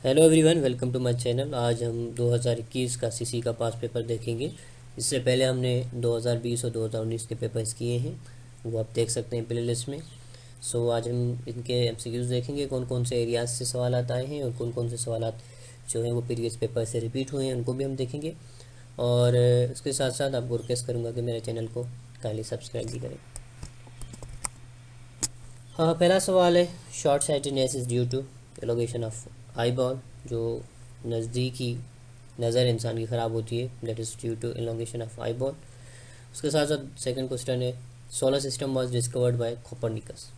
Hello everyone, welcome to my channel. आज हम 2021 का सीसी का पास पेपर देखेंगे। इससे पहले हमने 2020 और 2019 के पेपर्स किए हैं, वो आप देख सकते हैं प्ले लिस्ट में। आज हम इनके एमसीक्यूज देखेंगे, कौन कौन से एरियाज से सवाल आए हैं और कौन कौन से सवाल जो हैं वो प्रीवियस पेपर से रिपीट हुए हैं, उनको भी हम देखेंगे। और उसके साथ साथ आपको रिक्वेस्ट करूँगा कि मेरे चैनल को काइंडली सब्सक्राइब भी करें। हाँ, पहला सवाल है, short sightedness is due to elongation of eye ball. जो नज़दीकी नज़र इंसान की ख़राब होती है, that is due to elongation of eye ball. उसके साथ साथ सेकंड क्वेश्चन है, solar system was discovered by Copernicus.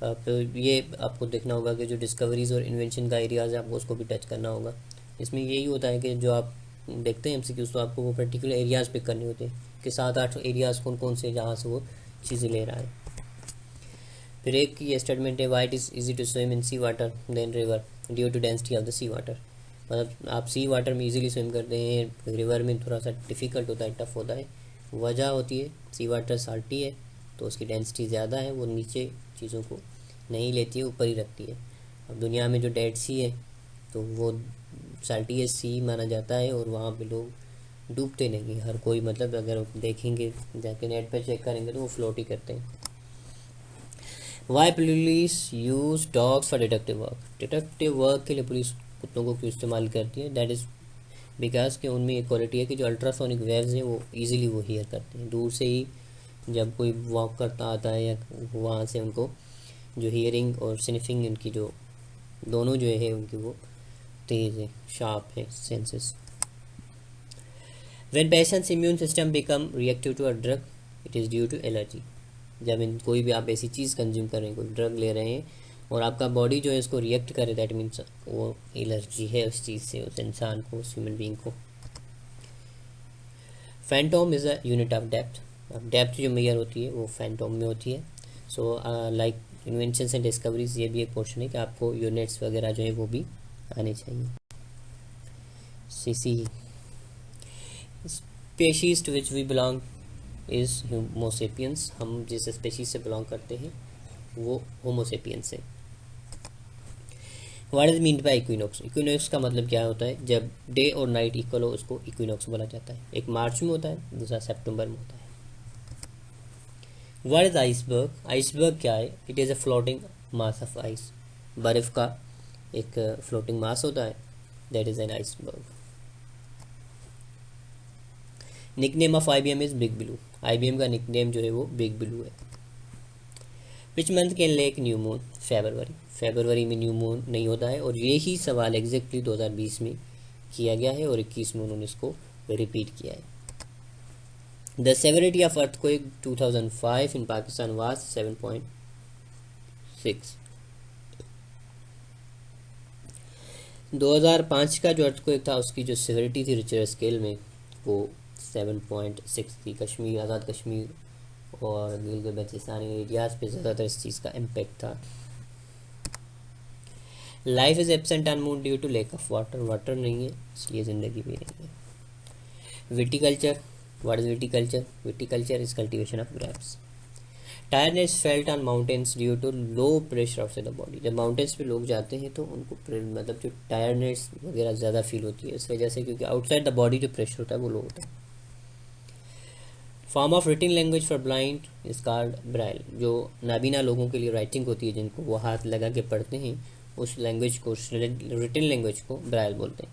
तो ये आपको देखना होगा कि जो डिस्कवरीज और इन्वेंशन का एरियाज है, आपको उसको भी टच करना होगा। इसमें यही होता है कि जो आप देखते हैं एमसीक्यूज, तो आपको वो पर्टिकुलर एरियाज पिक करने होते हैं कि 7-8 एरियाज कौन कौन से जहाँ से वो चीज़ें ले रहा है। फिर एक की स्टेटमेंट है, why it is easy to swim in sea water then river due to density of the sea water. मतलब आप सी वाटर में इजीली स्विम करते हैं, रिवर में थोड़ा सा डिफ़िकल्ट होता है, टफ होता है। वजह होती है सी वाटर साल्टी है, तो उसकी डेंसिटी ज़्यादा है, वो नीचे चीज़ों को नहीं लेती है, ऊपर ही रखती है। अब दुनिया में जो डेड सी है, तो वो साल्टी सी माना जाता है, और वहाँ पे लोग डूबते नहीं हर कोई। मतलब अगर देखेंगे, जाके नेट पे चेक करेंगे, तो वो फ्लोट ही करते हैं। Why police use dogs for detective work. Detective work के लिए पुलिस कुत्तों को क्यों इस्तेमाल करती है? दैट इज़ बिकॉज कि उनमें एक क्वालिटी है कि जो अल्ट्रासोनिक वेव्स हैं वो इजीली वो हियर करते हैं। दूर से ही जब कोई वॉक करता आता है, या वहाँ से उनको जो हियरिंग और स्निफिंग, उनकी जो दोनों जो है उनकी वो तेज़ है, शार्प है senses. When patients immune system become reactive to a drug, it is due to allergy. जब इन कोई भी आप ऐसी चीज़ कंज्यूम कर रहे हैं, कोई ड्रग ले रहे हैं, और आपका बॉडी जो है इसको रिएक्ट करे, दैट मीन्स वो एलर्जी है उस चीज़ से, उस इंसान को, उस ह्यूमन बीइंग को। Fathom is a unit of depth. अब डेप्थ जो मेजर होती है वो फैंटोम में होती है। लाइक इन्वेंशंस एंड डिस्कवरीज, ये भी एक पोर्शन है कि आपको यूनिट्स वगैरह जो है वो भी आने चाहिए। सीसी species to which we belong is homo sapiens. हम जिस स्पेशीज से बिलोंग करते हैं वो होमोसेपियंस है। What is mean by equinox? Equinox का मतलब क्या होता है? जब डे और नाइट इक्वल हो, उसको इक्विनॉक्स बोला जाता है। एक मार्च में होता है, दूसरा सितंबर में होता है। What is iceberg? आइसबर्ग क्या है? It is a floating mass of ice. बर्फ का एक फ्लोटिंग मास होता है, that is an iceberg. Nickname of IBM is big blue. IBM का निकनेम जो है वो बिग ब्लू है। Which month can lake new moon? February. February में न्यू मून नहीं होता है, और ये ही सवाल एग्जैक्टली 2020 में किया गया है, और 21 में उन्होंने इसको रिपीट किया है। The severity of earthquake 2005 in Pakistan was 7.6। 2005 का जो अर्थक्वेक था, उसकी जो सेवरिटी थी रिचर स्केल में, वो 7.6 थी। कश्मीर, आज़ाद कश्मीर और गिलगित बल्तिस्तान एरियाज पे ज़्यादातर इस चीज़ का इम्पेक्ट था। Life is absent on moon due to lack of water. Water नहीं है, इसलिए ज़िंदगी भी नहीं है। Viticulture, what is viticulture? Viticulture is cultivation of grapes. Tiredness felt on mountains due to low pressure of the body. जब mountains पे लोग जाते हैं तो उनको मतलब जो टायरनेस वगैरह ज़्यादा फील होती है, इस वजह से, क्योंकि आउटसाइड द बॉडी जो प्रेशर होता है वो लो होता है। Form of written language for blind is called Braille. जो नाबीना लोगों के लिए राइटिंग होती है, जिनको वो हाथ लगा के पढ़ते हैं, उस लैंग्वेज को, रिटिन लैंग्वेज को ब्राइल बोलते हैं।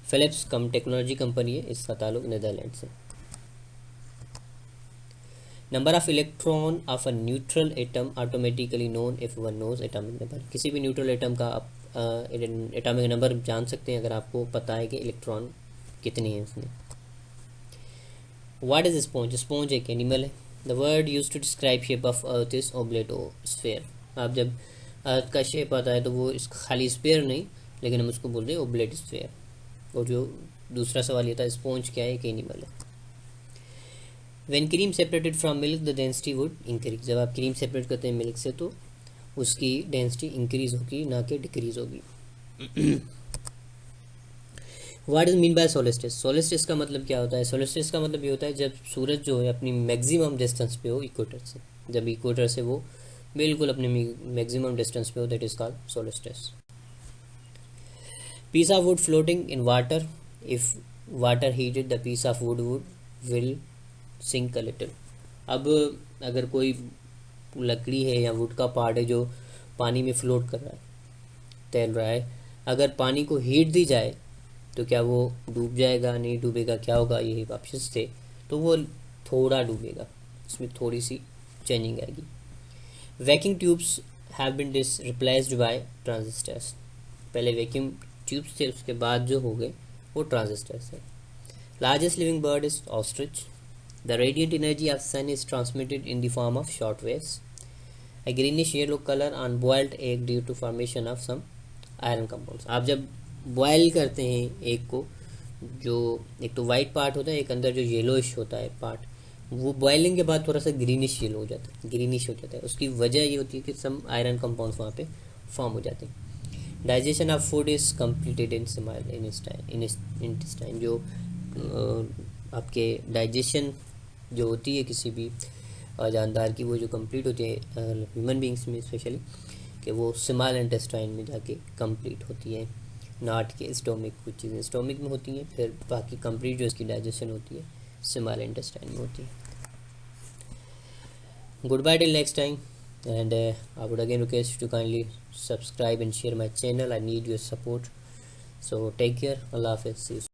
फिलिप्स कम टेक्नोलॉजी कंपनी है, इसका ताल्लुक नीदरलैंड से। Number of electron of a neutral atom automatically known if one knows atomic number. किसी भी न्यूट्रल एटम का आप एटॉमिक नंबर जान सकते हैं अगर आपको पता है कि इलेक्ट्रॉन कितने हैं उसमें। What is sponge? स्पॉन्ज एक एनिमल है। The word use to describe shape of earth is oblate o sphere. आप जब अर्थ का शेप आता है तो वो इस खाली स्फेयर नहीं, लेकिन हम उसको बोलते हैं ओब्लेट स्फेयर। और जो दूसरा सवाल ये था, स्पॉन्ज क्या है? एक एनिमल है। When cream separated from milk the density would increase. जब आप क्रीम सेपरेट करते हैं मिल्क से, तो उसकी डेंसिटी इंक्रीज होगी, ना कि डिक्रीज होगी। What is mean by solstice? Solstice का मतलब क्या होता है? सोलिस्टिस का मतलब ये होता है जब सूरज जो है अपनी मैक्सिमम डिस्टेंस पे हो इक्वेटर से। जब इक्वेटर से वो बिल्कुल अपने मैक्सिमम डिस्टेंस पे हो, that is called solstice. piece of wood floating in water, if water heated the piece of wood will sink a little. अब अगर कोई लकड़ी है या वुड का पार्ट है जो पानी में फ्लोट कर रहा है, तैर रहा है, अगर पानी को हीट दी जाए तो क्या वो डूब जाएगा, नहीं डूबेगा, क्या होगा, यही ऑप्शंस थे, तो वो थोड़ा डूबेगा, इसमें थोड़ी सी चेंजिंग आएगी. Vacuum tubes have been replaced by transistors. पहले वैक्यूम ट्यूब्स थे, उसके बाद जो हो गए वो ट्रांजिस्टर्स है. Largest living bird is ostrich. The radiant energy of sun is transmitted in the form of short waves, a greenish yellow color on boiled egg due to formation of some iron compounds. आप जब boil करते हैं egg को, जो एक तो white part होता है, एक अंदर जो येलोइश होता है पार्ट, वो बॉयलिंग के बाद थोड़ा सा ग्रीनिश येलो हो जाता है, ग्रीनिश हो जाता है. उसकी वजह ये होती है कि सम आयरन कंपाउंड्स वहाँ पे फॉर्म हो जाते हैं. Digestion of food is completed in small intestine. जो आपके डाइजेशन जो होती है किसी भी जानदार की, वो जो कंप्लीट होती है ह्यूमन बींग्स में स्पेशली, कि वो स्मॉल इंटेस्टाइन में जाके कंप्लीट होती है. नाट के स्टोमिक, कुछ चीज़ें स्टोमिक में होती हैं, फिर बाकी कंप्लीट जो इसकी डाइजेशन होती है स्मॉल इंटेस्टाइन में होती है. Good bye till next time, and I would again request to kindly subscribe and share my channel. I need your support, so take care. अल्लाह हाफिज़.